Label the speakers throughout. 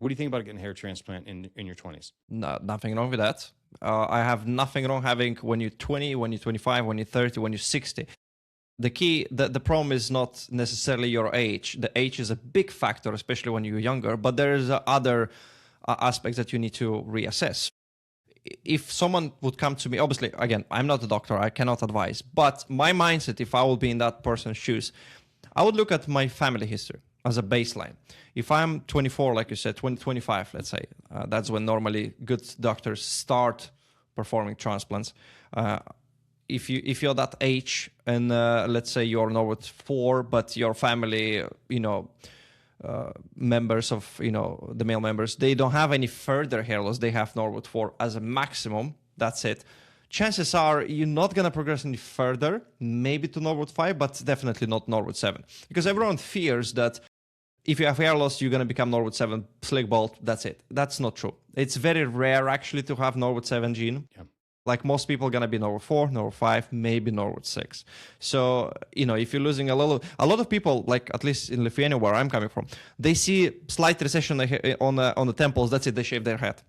Speaker 1: What do you think about getting a hair transplant in your 20s?
Speaker 2: No, nothing wrong with that. I have nothing wrong having when you're 20, when you're 25, when you're 30, when you're 60. The problem is not necessarily your age. The age is a big factor, especially when you're younger, but there's other aspects that you need to reassess. If someone would come to me, obviously, again, I'm not a doctor, I cannot advise, but my mindset, if I would be in that person's shoes, I would look at my family history as a baseline. If I'm 24, like you said, 25, let's say, that's when normally good doctors start performing transplants. If you're that age and let's say you're Norwood 4, but your family, members of, the male members, they don't have any further hair loss. They have Norwood 4 as a maximum. That's it. Chances are you're not going to progress any further, maybe to Norwood 5, but definitely not Norwood 7. Because everyone fears that if you have hair loss, you're going to become Norwood 7, slick bald, that's it. That's not true. It's very rare actually to have Norwood 7 gene. Yeah. Like most people are going to be Norwood 4, Norwood 5, maybe Norwood 6. So, if you're losing a lot of people, like at least in Lithuania where I'm coming from, they see slight recession on the temples, that's it, they shave their head.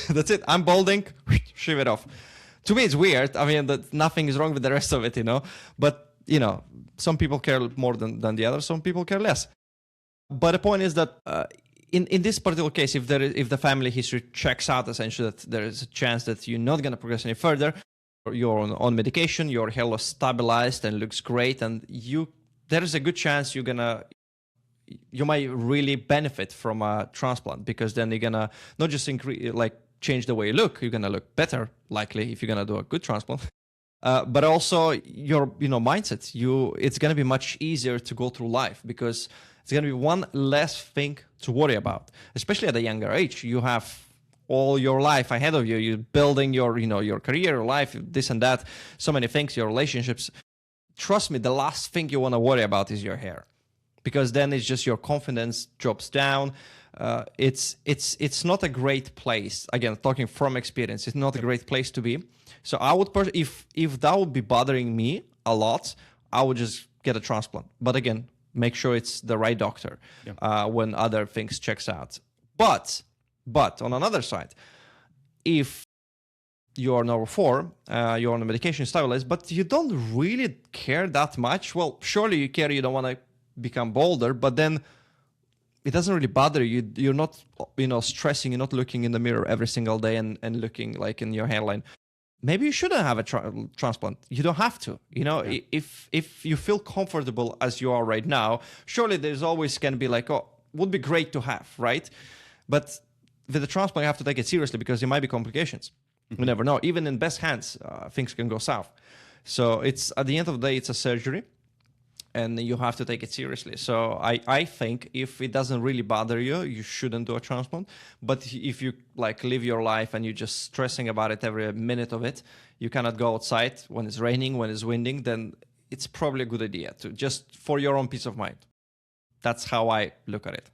Speaker 2: That's it, I'm balding, shave it off. To me, it's weird. I mean, that nothing is wrong with the rest of it, But, some people care more than the others. Some people care less. But the point is that in this particular case, if the family history checks out, essentially, that there is a chance that you're not going to progress any further, you're on medication, your hair loss stabilized and looks great, and there is a good chance you might really benefit from a transplant, because then you're gonna not just change the way you look, you're gonna look better, likely, if you're gonna do a good transplant. But also your mindset. It's gonna be much easier to go through life, because it's gonna be one less thing to worry about. Especially at a younger age, you have all your life ahead of you. You're building your your career, your life, this and that, so many things, your relationships. Trust me, the last thing you want to worry about is your hair, because then it's just your confidence drops down. It's not a great place. Again, talking from experience, it's not a great place to be. So I would, if that would be bothering me a lot, I would just get a transplant. But again, make sure it's the right doctor when other things checks out. But on another side, if you're number 4, you're on the medication stabilized, but you don't really care that much. Well, surely you care. You don't want to become bolder, but then it doesn't really bother you. You're not, stressing. You're not looking in the mirror every single day and looking like in your hairline. Maybe you shouldn't have a transplant. You don't have to. If you feel comfortable as you are right now, surely there's always going to be like, would be great to have, right? But with the transplant, you have to take it seriously, because there might be complications. You never know. Even in best hands, things can go south. So it's, at the end of the day, it's a surgery, and you have to take it seriously. So I think if it doesn't really bother you, you shouldn't do a transplant. But if you live your life and you're just stressing about it every minute of it, you cannot go outside when it's raining, when it's winding, then it's probably a good idea to just for your own peace of mind. That's how I look at it.